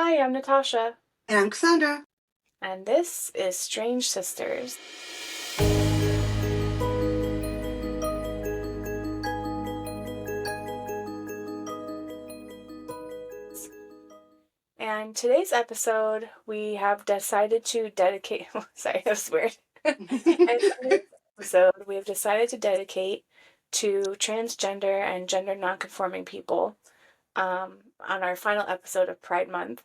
Hi, I'm Natasha, And I'm Cassandra. and this is Strange Sisters. And today's episode, we have decided to dedicate. Sorry, that was weird. And today's episode, we have decided to dedicate to transgender and gender nonconforming people on our final episode of Pride Month.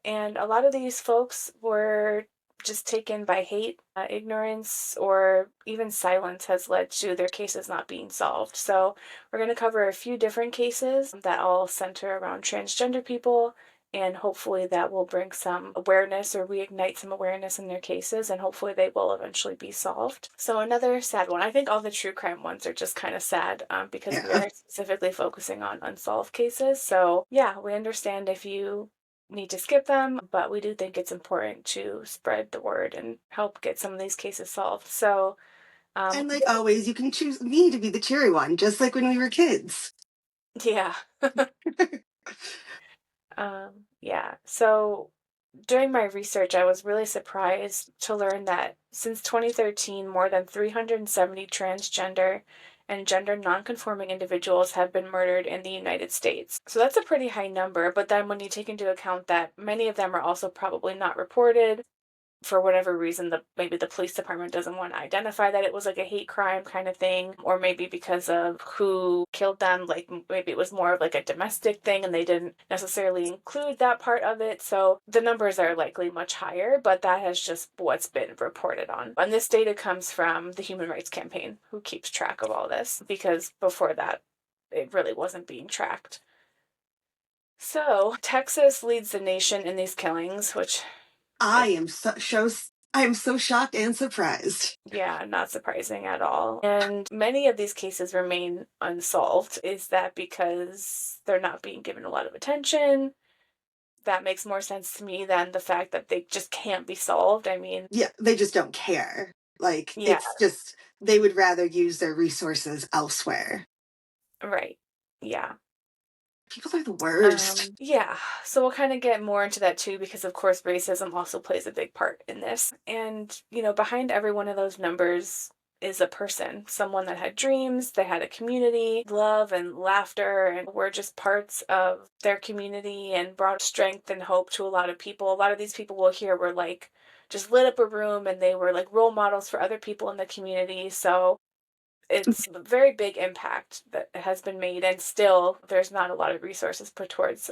And a lot of these folks were just taken by hate, ignorance, or even silence has led to their cases not being solved. So we're going to cover a few different cases that all center around transgender people, and hopefully that will bring some awareness or reignite some awareness in their cases, and hopefully they will eventually be solved. So another sad one. I think all the true crime ones are just kind of sad because we are specifically focusing on unsolved cases. So yeah, we understand if you need to skip them, but we do think it's important to spread the word and help get some of these cases solved. So, And like always, you can choose me to be the cheery one, just like when we were kids. yeah. Yeah. So during my research, I was really surprised to learn that since 2013, more than 370 transgender and gender nonconforming individuals have been murdered in the United States. So that's a pretty high number, but then when you take into account that many of them are also probably not reported, for whatever reason, maybe the police department doesn't want to identify that it was like a hate crime kind of thing, or maybe because of who killed them, like maybe it was more of like a domestic thing and they didn't necessarily include that part of it. So the numbers are likely much higher, but that has just what's been reported on. And this data comes from the Human Rights Campaign, who keeps track of all this, because before that, it really wasn't being tracked. So Texas leads the nation in these killings, which I am so shocked and surprised. yeah, not surprising at all. And many of these cases remain unsolved. Is that because they're not being given a lot of attention? That makes more sense to me than the fact that they just can't be solved. I mean, Yeah, they just don't care. Like, yeah, it's just, they would rather use their resources elsewhere. right. Yeah. People are the worst. Yeah, so we'll kind of get more into that too, because of course racism also plays a big part in this. And, behind every one of those numbers is a person, someone that had dreams, they had a community, love and laughter, and were just parts of their community and brought strength and hope to a lot of people. A lot of these people we'll hear were like, just lit up a room, and they were like role models for other people in the community. So it's a very big impact that has been made, and still there's not a lot of resources put towards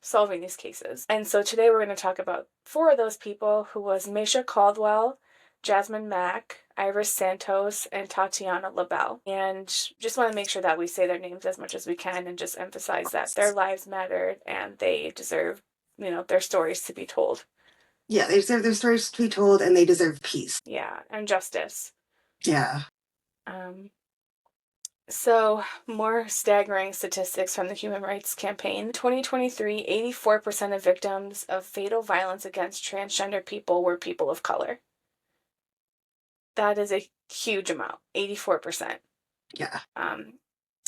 solving these cases. And so today we're going to talk about four of those people, who was Mesha Caldwell, Jasmine Mack, Iris Santos, and Tatiana Labelle. And just want to make sure that we say their names as much as we can and just emphasize that their lives mattered and they deserve, their stories to be told. Yeah, they deserve their stories to be told, and they deserve peace. Yeah, and justice. Yeah. So, more staggering statistics from the Human Rights Campaign. 2023, 84% of victims of fatal violence against transgender people were people of color. That is a huge amount, 84%. Yeah.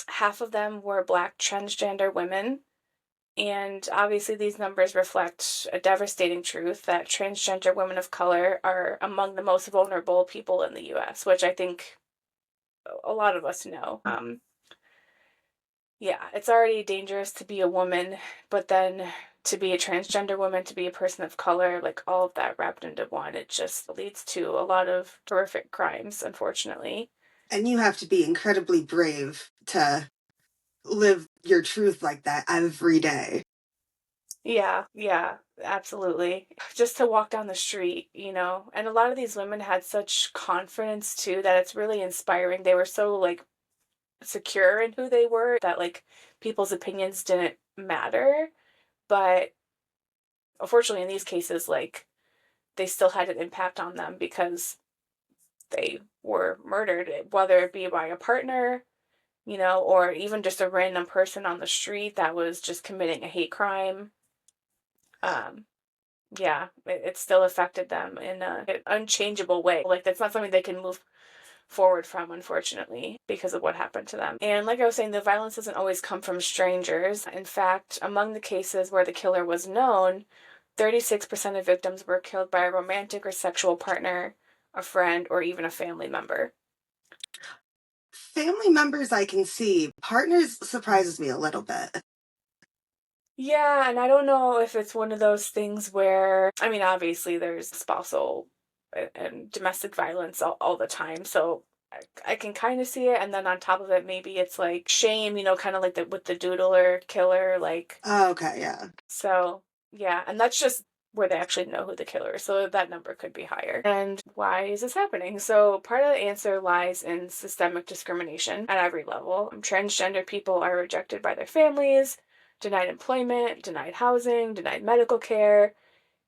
Half of them were Black transgender women. And obviously these numbers reflect a devastating truth that transgender women of color are among the most vulnerable people in the U.S., which I think a lot of us know. Yeah, it's already dangerous to be a woman, but then to be a transgender woman, to be a person of color, like all of that wrapped into one, it just leads to a lot of horrific crimes, unfortunately. And you have to be incredibly brave to live your truth like that every day. Yeah, absolutely. Just to walk down the street, and a lot of these women had such confidence too that it's really inspiring. They were so like secure in who they were that like people's opinions didn't matter. But unfortunately in these cases, like, they still had an impact on them because they were murdered, whether it be by a partner, or even just a random person on the street that was just committing a hate crime. Yeah, it still affected them in an unchangeable way. Like, that's not something they can move forward from, unfortunately, because of what happened to them. And like I was saying, the violence doesn't always come from strangers. In fact, among the cases where the killer was known, 36% of victims were killed by a romantic or sexual partner, a friend, or even a family member. Family members I can see. Partners surprises me a little bit. Yeah, and I don't know if it's one of those things where, I mean, obviously there's spousal and domestic violence all the time, so I can kind of see it. And then on top of it, maybe it's like shame, kind of like with the doodler killer, like, Oh, okay, yeah. so yeah, and that's just where they actually know who the killer is, so that number could be higher. And why is this happening? So part of the answer lies in systemic discrimination at every level. Transgender people are rejected by their families, denied employment, denied housing, denied medical care,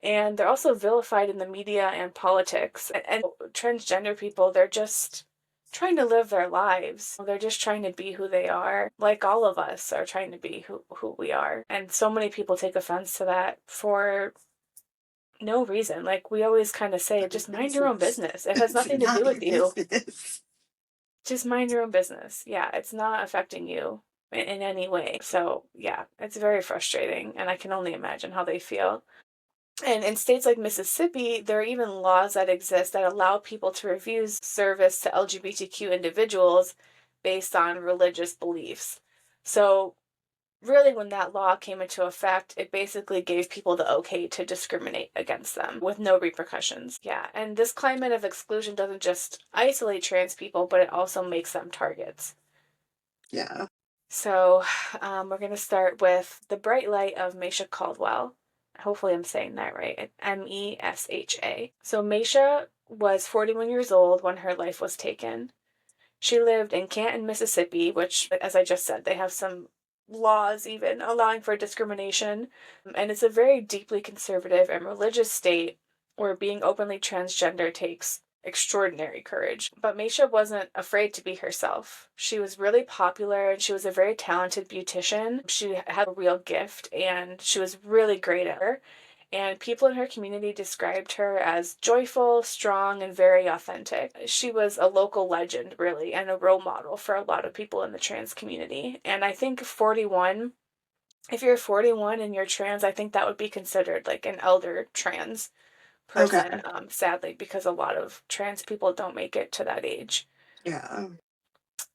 and they're also vilified in the media and politics. And transgender people, they're just trying to live their lives. They're just trying to be who they are, like all of us are trying to be who we are. And so many people take offense to that for no reason. Like we always kind of say, just mind your own business. It has nothing to do Not your with you. business. Just mind your own business. Yeah, it's not affecting you in any way. So yeah, it's very frustrating, and I can only imagine how they feel. And in states like Mississippi, there are even laws that exist that allow people to refuse service to LGBTQ individuals based on religious beliefs. So, really, when that law came into effect, it basically gave people the okay to discriminate against them with no repercussions. Yeah, and this climate of exclusion doesn't just isolate trans people, but it also makes them targets. Yeah. So, we're going to start with the bright light of Mesha Caldwell. Hopefully, I'm saying that right. Mesha. So, Mesha was 41 years old when her life was taken. She lived in Canton, Mississippi, which, as I just said, they have some laws even allowing for discrimination. And it's a very deeply conservative and religious state where being openly transgender takes extraordinary courage. But Mesha wasn't afraid to be herself. She was really popular and she was a very talented beautician. She had a real gift and she was really great at her. And people in her community described her as joyful, strong, and very authentic. She was a local legend, really, and a role model for a lot of people in the trans community. And I think 41, if you're 41 and you're trans, I think that would be considered like an elder trans person, Okay. sadly, because a lot of trans people don't make it to that age. Yeah.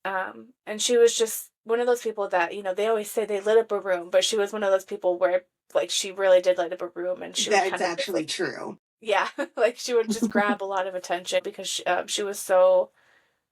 And she was just one of those people that, they always say they lit up a room, but she was one of those people where, like, she really did light up a room and she would That's kind of just, actually like, true. yeah, like, she would just grab a lot of attention because she was so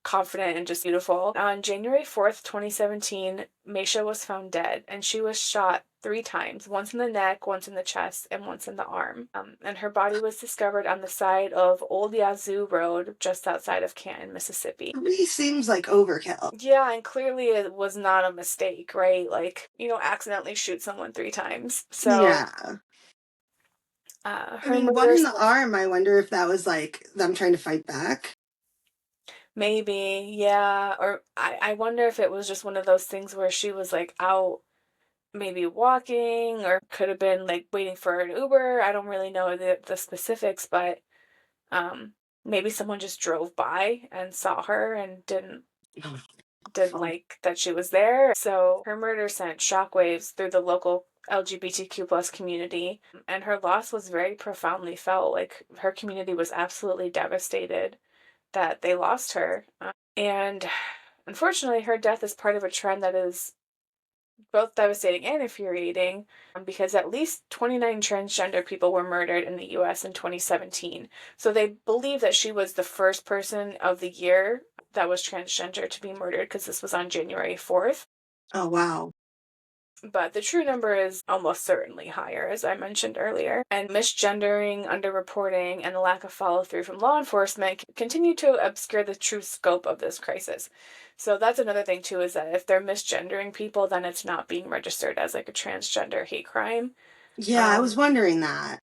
confident and just beautiful. On January 4th, 2017, Mesha was found dead, and she was shot 3 times, once in the neck, once in the chest, and once in the arm. And her body was discovered on the side of Old Yazoo Road, just outside of Canton, Mississippi. 3 seems like overkill. Yeah, and clearly it was not a mistake, right? Like, accidentally shoot someone 3 times. So, Yeah. I her mean, one murder, in the arm, I wonder if that was like them trying to fight back. maybe, yeah. Or I wonder if it was just one of those things where she was like out maybe walking or could have been like waiting for an Uber. I don't really know the specifics, but um maybe someone just drove by and saw her and didn't like that she was there. So her murder sent shockwaves through the local LGBTQ plus community, and her loss was very profoundly felt. Like her community was absolutely devastated that they lost her. And unfortunately, her death is part of a trend that is both devastating and infuriating, because at least 29 transgender people were murdered in the US in 2017. So they believe that she was the first person of the year that was transgender to be murdered because this was on January 4th. Oh, wow. But the true number is almost certainly higher, as I mentioned earlier. And misgendering, underreporting, and the lack of follow through from law enforcement continue to obscure the true scope of this crisis. So that's another thing, too, is that if they're misgendering people, then it's not being registered as like a transgender hate crime. Yeah, I was Um, wondering that.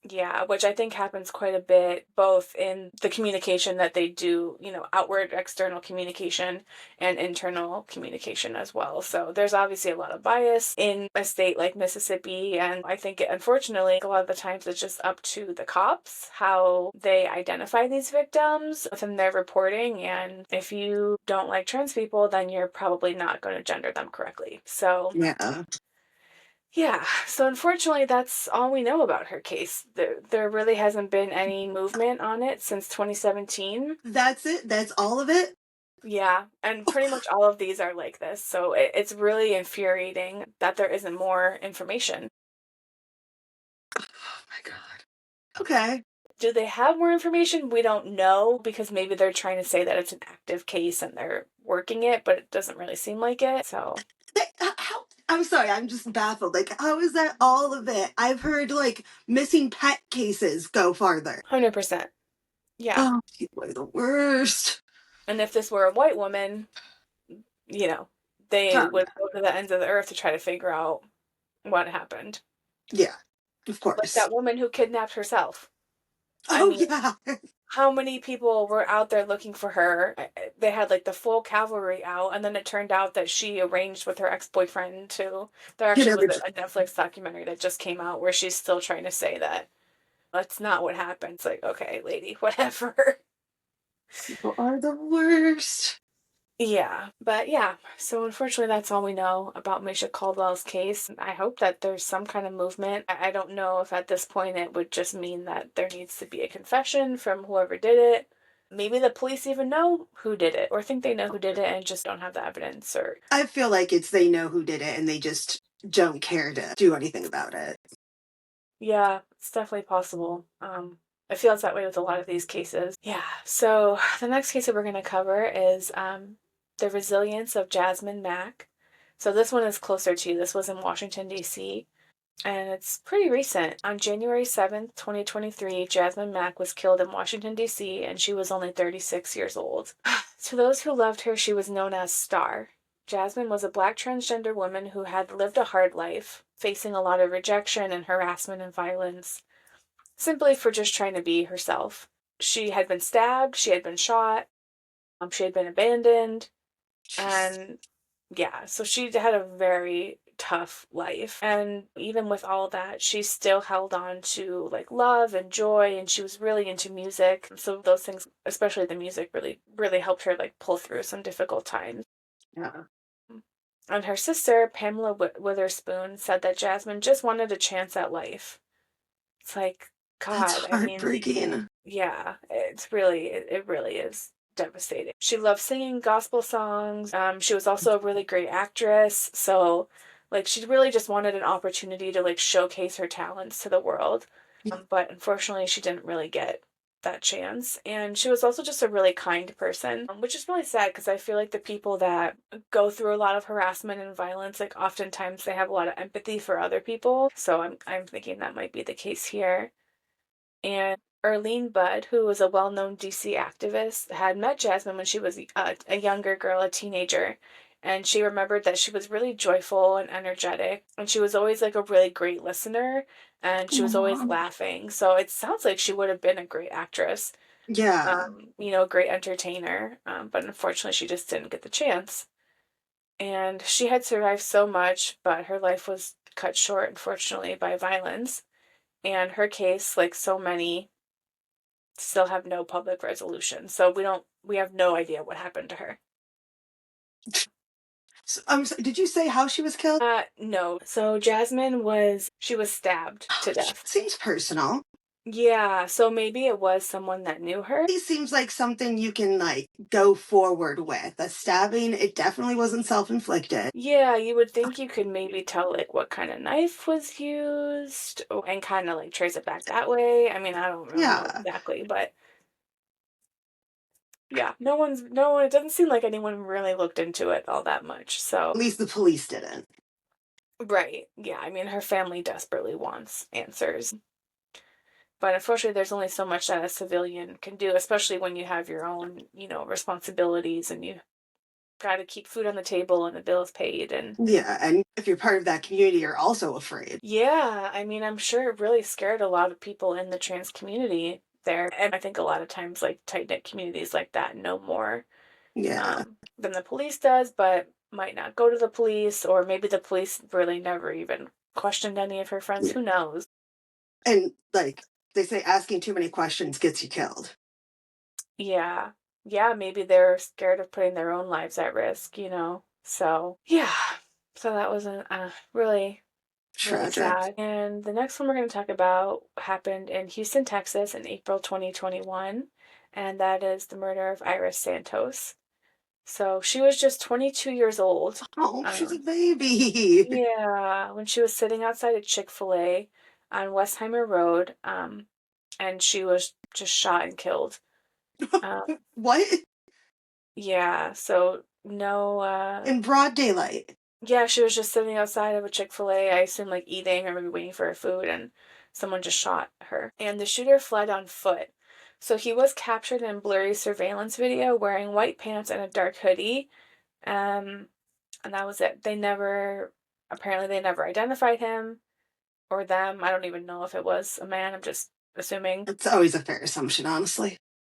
yeah, which I think happens quite a bit, both in the communication that they do, outward, external communication, and internal communication as well. So there's obviously a lot of bias in a state like Mississippi, and I think, unfortunately, a lot of the times it's just up to the cops how they identify these victims within their reporting, and if you don't like trans people, then you're probably not going to gender them correctly. So Yeah. Yeah, so unfortunately, that's all we know about her case. There really hasn't been any movement on it since 2017. That's it? That's all of it? Yeah, and pretty much all of these are like this, so it's really infuriating that there isn't more information. Oh my God. Okay. Do they have more information? We don't know because maybe they're trying to say that it's an active case and they're working it, but it doesn't really seem like it. So, How? I'm sorry, I'm just baffled. Like, how is that all of it? I've heard like missing pet cases go farther. 100%. Yeah. Oh, people are the worst. And if this were a white woman, you know, they Oh, would go to the ends of the earth to try to figure out what happened. yeah, of Like course. that woman who kidnapped herself. I Oh, mean, yeah. how many people were out there looking for her? They had like the full cavalry out, and then it turned out that she arranged with her ex-boyfriend to. There You actually know, was a Netflix documentary that just came out where she's still trying to say that that's not what happened. It's like, okay, lady, whatever. people are the worst. Yeah, but yeah, so unfortunately, that's all we know about Mesha Caldwell's case. I hope that there's some kind of movement. I don't know if at this point it would just mean that there needs to be a confession from whoever did it. Maybe the police even know who did it or think they know who did it and just don't have the evidence or. I feel like it's they know who did it and they just don't care to do anything about it. Yeah, it's definitely possible. I feel it's that way with a lot of these cases. Yeah, so the next case that we're going to cover is the resilience of Jasmine Mack. So this one is closer to you. This was in Washington, D.C., and it's pretty recent. On January 7th, 2023, Jasmine Mack was killed in Washington, D.C., and she was only 36 years old. To those who loved her, she was known as Star. Jasmine was a black transgender woman who had lived a hard life, facing a lot of rejection and harassment and violence, simply for just trying to be herself. She had been stabbed, she had been shot, she had been abandoned, Jeez. and yeah, so she had a very tough life. And even with all that, she still held on to like love and joy, and she was really into music. So those things, especially the music, really helped her like pull through some difficult times. Yeah. And her sister, Pamela Witherspoon, said that Jasmine just wanted a chance at life. It's like, That's God, I mean, heartbreaking. yeah, it really is devastating. She loved singing gospel songs. She was also a really great actress. So, like, she really just wanted an opportunity to like showcase her talents to the world. But unfortunately, she didn't really get that chance. And she was also just a really kind person, which is really sad because I feel like the people that go through a lot of harassment and violence, like, oftentimes they have a lot of empathy for other people. So I'm thinking that might be the case here. And Erlene Budd, who was a well known DC activist, had met Jasmine when she was a younger girl, a teenager. And she remembered that she was really joyful and energetic. And she was always like a really great listener. And she was always Aw. laughing. So it sounds like she would have been a great actress, Yeah. a great entertainer. But unfortunately, she just didn't get the chance. And she had survived so much, but her life was cut short, unfortunately, by violence. And her case, like so many, still have no public resolution. So we have no idea what happened to her. So, did you say how she was killed? No. So she was stabbed Oh, to death. seems personal. Yeah, so maybe it was someone that knew her. It seems like something you can like go forward with. A stabbing, it definitely wasn't self-inflicted. Yeah, you would think you could maybe tell like what kind of knife was used and kind of like trace it back that way. I mean, I don't really know Yeah. exactly, but yeah, no one, it doesn't seem like anyone really looked into it all that much. So, At least the police didn't. right. Yeah, I mean, her family desperately wants answers. But unfortunately, there's only so much that a civilian can do, especially when you have your own, responsibilities and you got to keep food on the table and the bills paid. And Yeah, and if you're part of that community, you're also afraid. yeah, I mean, I'm sure it really scared a lot of people in the trans community there. And I think a lot of times, like tight knit communities like that know more Yeah. than the police does, but might not go to the police, or maybe the police really never even questioned any of her friends. Yeah. Who knows? And like they say, asking too many questions gets you killed. Yeah. Yeah, maybe they're scared of putting their own lives at risk. So, yeah. So that was a really Really Tragic. sad. And the next one we're going to talk about happened in Houston, Texas in April 2021, and that is the murder of Iris Santos. So she was just 22 years old. Oh, she's a baby. Yeah, when she was sitting outside a Chick-fil-A on Westheimer Road, and she was just shot and killed. Um, What? yeah, so no, In broad daylight. yeah, she was just sitting outside of a Chick-fil-A, I assume like eating or maybe waiting for her food, and someone just shot her. And the shooter fled on foot. So he was captured in blurry surveillance video wearing white pants and a dark hoodie. Um, and that was it. Apparently they never identified him or them. I don't even know if it was a man. I'm just assuming. It's always a fair assumption, honestly.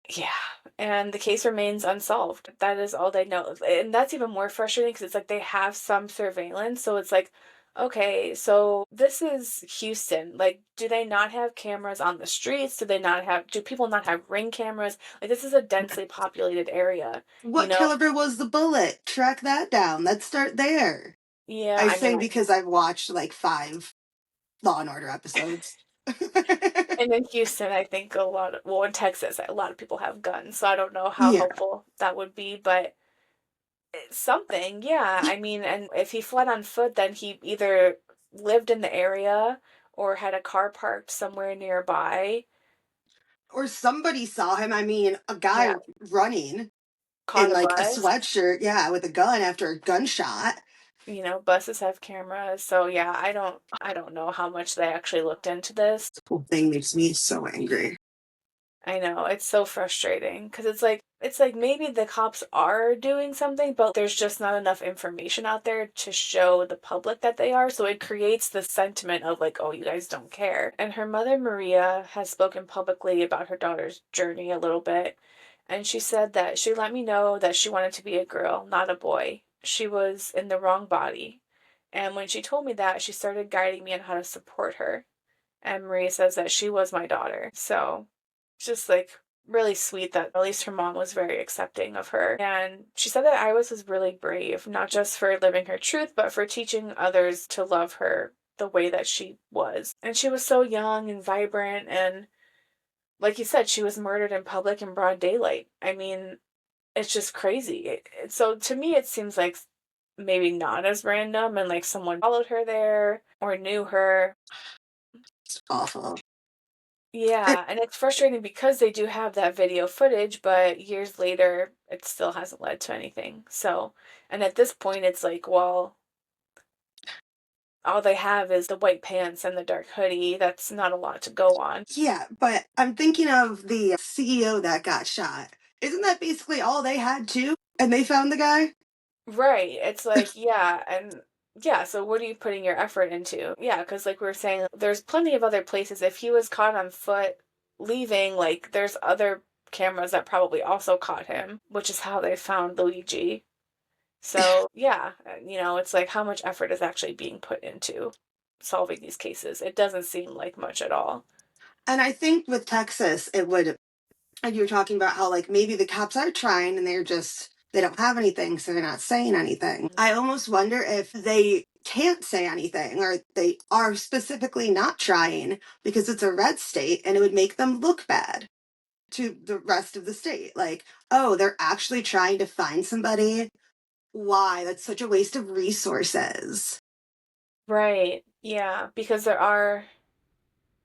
Yeah, and the case remains unsolved. That is all they know. And that's even more frustrating because it's like they have some surveillance. So it's like, okay, so this is Houston. Like, do they not have cameras on the streets? Do people not have ring cameras? Like, this is a densely populated area, you What know? caliber was the bullet? Track that down. Let's start there. Yeah, I I say mean, because I've watched like 5 Law and Order episodes. and in Houston, I think well, in Texas, a lot of people have guns. So I don't know how Yeah. helpful that would be, but something, yeah. I mean, and if he fled on foot, then he either lived in the area or had a car parked somewhere nearby. Or somebody saw him. I mean, a guy Yeah, running caught in a like a bus. sweatshirt, yeah, with a gun after a gunshot. Buses have cameras. So yeah, I don't know how much they actually looked into this. The whole thing makes me so angry. I know, it's so frustrating because it's like maybe the cops are doing something, but there's just not enough information out there to show the public that they are. So it creates the sentiment of like, oh, you guys don't care. And her mother, Maria, has spoken publicly about her daughter's journey a little bit. And she said that she let me know that she wanted to be a girl, not a boy. She was in the wrong body. And when she told me that, she started guiding me on how to support her. And Maria says that she was my daughter. So it's just like really sweet that at least her mom was very accepting of her. And she said that Iris was really brave, not just for living her truth, but for teaching others to love her the way that she was. And she was so young and vibrant. And like you said, she was murdered in public in broad daylight. I mean, it's just crazy. So to me, it seems like maybe not as random and like someone followed her there or knew her. It's awful. It, Yeah, and it's frustrating because they do have that video footage, but years later, it still hasn't led to anything. So, and at this point, it's like, well, all they have is the white pants and the dark hoodie. That's not a lot to go on. yeah, but I'm thinking of the CEO that got shot. Isn't that basically all they had too? And they found the guy? Right. It's like, yeah, and yeah, so what are you putting your effort into? Yeah, because like we were saying, there's plenty of other places. If he was caught on foot leaving, like, there's other cameras that probably also caught him, which is how they found Luigi. So, yeah, it's like how much effort is actually being put into solving these cases? It doesn't seem like much at all. And I think with Texas, it would, and you were talking about how like maybe the cops are trying and they don't have anything, so they're not saying anything. I almost wonder if they can't say anything or they are specifically not trying because it's a red state and it would make them look bad to the rest of the state. Like, oh, they're actually trying to find somebody. Why? That's such a waste of resources. Right. Yeah, because there are,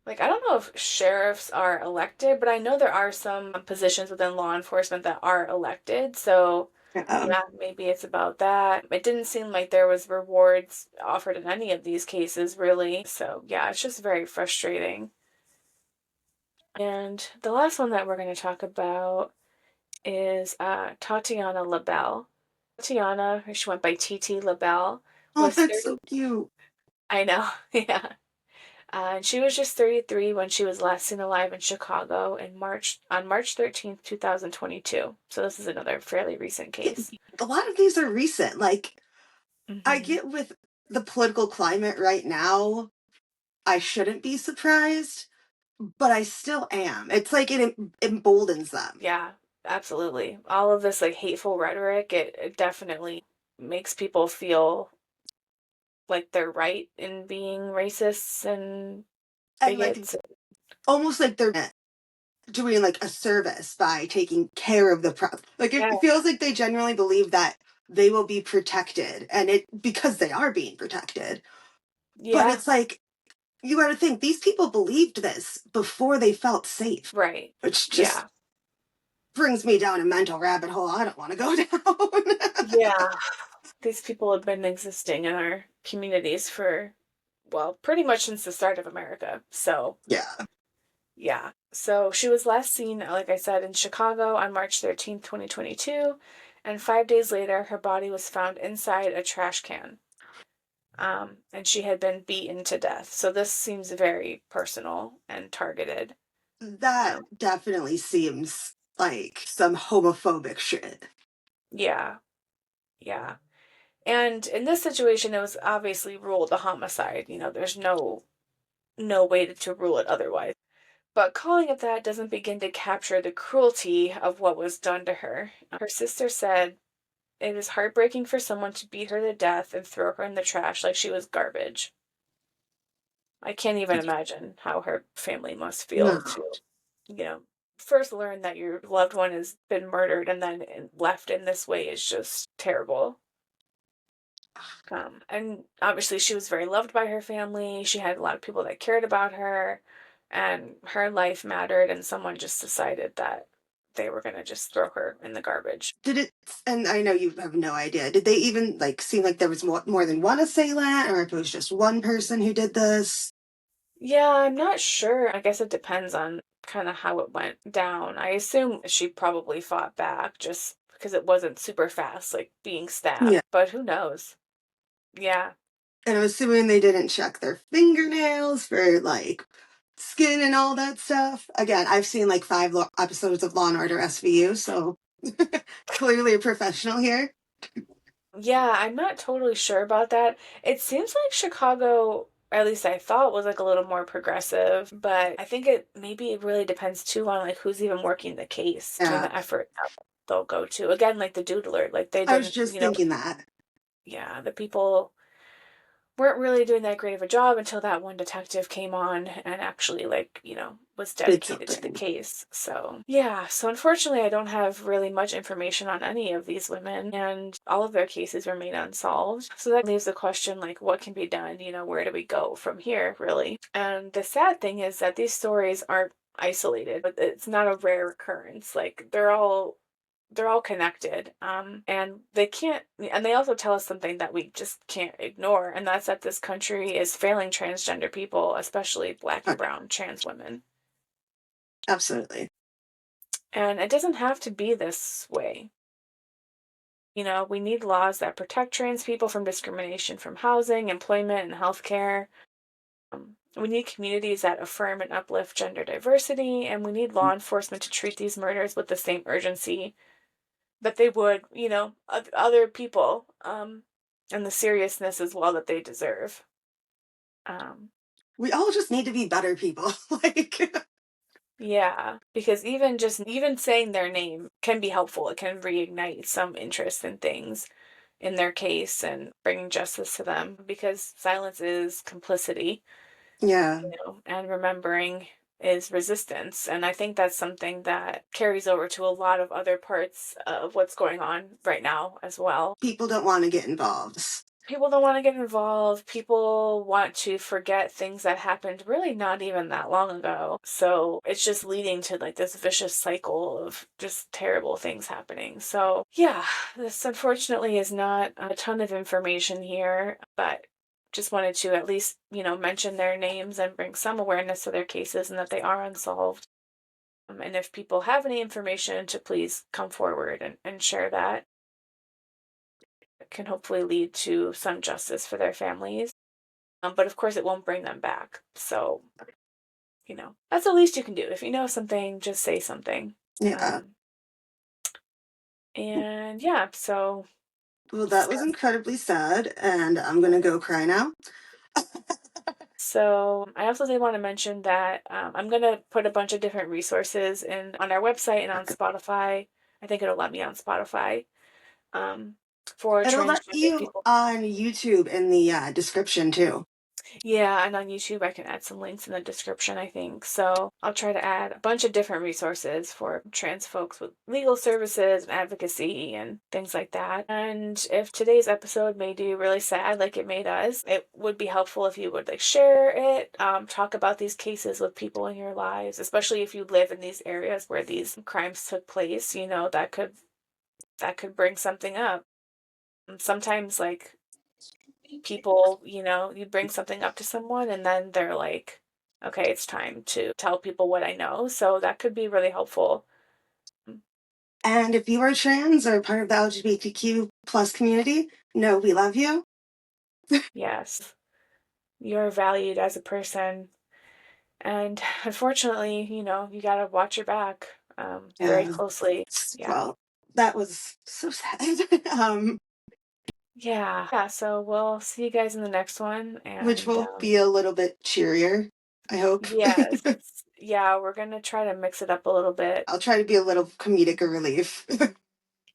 like, I don't know if sheriffs are elected, but I know there are some positions within law enforcement that are elected. So, Um, yeah, maybe it's about that. It didn't seem like there was rewards offered in any of these cases, really. So, yeah, it's just very frustrating. And the last one that we're going to talk about is Tatiana Labelle. Tatiana, she went by TT Labelle, oh, was that's 30. so cute. I know, yeah. And she was just 33 when she was last seen alive in Chicago on March 13th, 2022. So this is another fairly recent It, case. a lot of these are recent. Like, I Hmm. get with the political climate right now, I shouldn't be surprised, but I still am. It's like it emboldens them. Yeah, absolutely. All of this like hateful rhetoric, it definitely makes people feel like they're right in being racists and And like bigots. almost like they're doing like a service by taking care of the problem. Like Yeah. it feels like they genuinely believe that they will be protected, and it because they are being protected. But Yeah. it's like you got to think these people believed this before they felt safe, Right. which just Yeah. brings me down a mental rabbit hole I don't want to go down. Yeah. These people have been existing in our communities for, well, pretty much since the start of America. So, Yeah. yeah. So she was last seen, like I said, in Chicago on March 13th, 2022. And 5 days later, her body was found inside a trash can. And she had been beaten to death. So this seems very personal and targeted. That Um, definitely seems like some homophobic shit. yeah. Yeah. And in this situation, it was obviously ruled a homicide. There's no way to rule it otherwise. But calling it that doesn't begin to capture the cruelty of what was done to her. Her sister said it was heartbreaking for someone to beat her to death and throw her in the trash like she was garbage. I can't even imagine how her family must feel No. to, you know, first learn that your loved one has been murdered and then left in this way is just terrible. And obviously, she was very loved by her family. She had a lot of people that cared about her, and her life mattered. And someone just decided that they were going to just throw her in the garbage. Did it, and I know you have no idea, did they even like seem like there was more than one assailant, or if it was just one person who did this? Yeah, I'm not sure. I guess it depends on kind of how it went down. I assume she probably fought back just because it wasn't super fast, like being stabbed, Yeah. but who knows? Yeah. And I'm assuming they didn't check their fingernails for like skin and all that stuff. Again, I've seen like 5 episodes of Law and Order SVU, so clearly a professional here. Yeah, I'm not totally sure about that. It seems like Chicago, or at least I thought, was like a little more progressive, but I think it really depends too on like who's even working the case, doing Yeah, the effort that they'll go to. Again, like the doodler, like they I was didn't, just thinking that. yeah, the people weren't really doing that great of a job until that one detective came on and actually was Did dedicated to the something. case. So yeah, so unfortunately I don't have really much information on any of these women, and all of their cases remain unsolved. So that leaves the question, like, what can be done? Where do we go from here, really? And the sad thing is that these stories aren't isolated, but it's not a rare occurrence. Like they're all connected. And they also tell us something that we just can't ignore, and that's that this country is failing transgender people, especially Black and brown trans women. Absolutely. And it doesn't have to be this way. We need laws that protect trans people from discrimination from housing, employment, and healthcare. We need communities that affirm and uplift gender diversity, and we need law enforcement to treat these murders with the same urgency that they would, other people, and the seriousness as well that they deserve. Um, We all just need to be better people. Like, yeah, because even saying their name can be helpful. It can reignite some interest in things in their case and bringing justice to them, because silence is complicity, yeah. and remembering is resistance. And I think that's something that carries over to a lot of other parts of what's going on right now as well. People don't want to get involved. People don't want to get involved. People want to forget things that happened really not even that long ago. So it's just leading to like this vicious cycle of just terrible things happening. So yeah, this unfortunately is not a ton of information here, but just wanted to at least, mention their names and bring some awareness to their cases and that they are unsolved. And if people have any information, to please come forward and share that. It can hopefully lead to some justice for their families. But of course, it won't bring them back. So, that's the least you can do. If you know something, just say something. Yeah. Um, and yeah, so Well, that was incredibly sad, and I'm gonna go cry now. I also did want to mention that I'm gonna put a bunch of different resources on our website and on Spotify. I think it'll let me on Spotify. for It'll let transgender you people. on YouTube in the description too. Yeah, and on YouTube, I can add some links in the description, I think. So I'll try to add a bunch of different resources for trans folks with legal services and advocacy and things like that. And if today's episode made you really sad, like it made us, it would be helpful if you would like share it, talk about these cases with people in your lives, especially if you live in these areas where these crimes took place. That could bring something up. And sometimes, like, people, you bring something up to someone and then they're like, okay, it's time to tell people what I know. So that could be really helpful. And if you are trans or part of the LGBTQ plus community, know we love you. Yes, you're valued as a person. And unfortunately, you got to watch your back very Yeah. closely. Yeah. Well, that was so sad. Yeah. Yeah. So we'll see you guys in the next one. Which And will be a little bit cheerier, I hope. yes. Yeah, we're going to try to mix it up a little bit. I'll try to be a little comedic relief.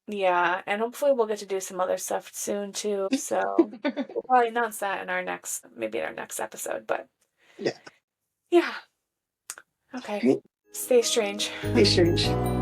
Yeah, and hopefully we'll get to do some other stuff soon too. So we'll probably announce that maybe in our next episode. But Yeah. yeah, okay. Great. Stay strange. Stay strange.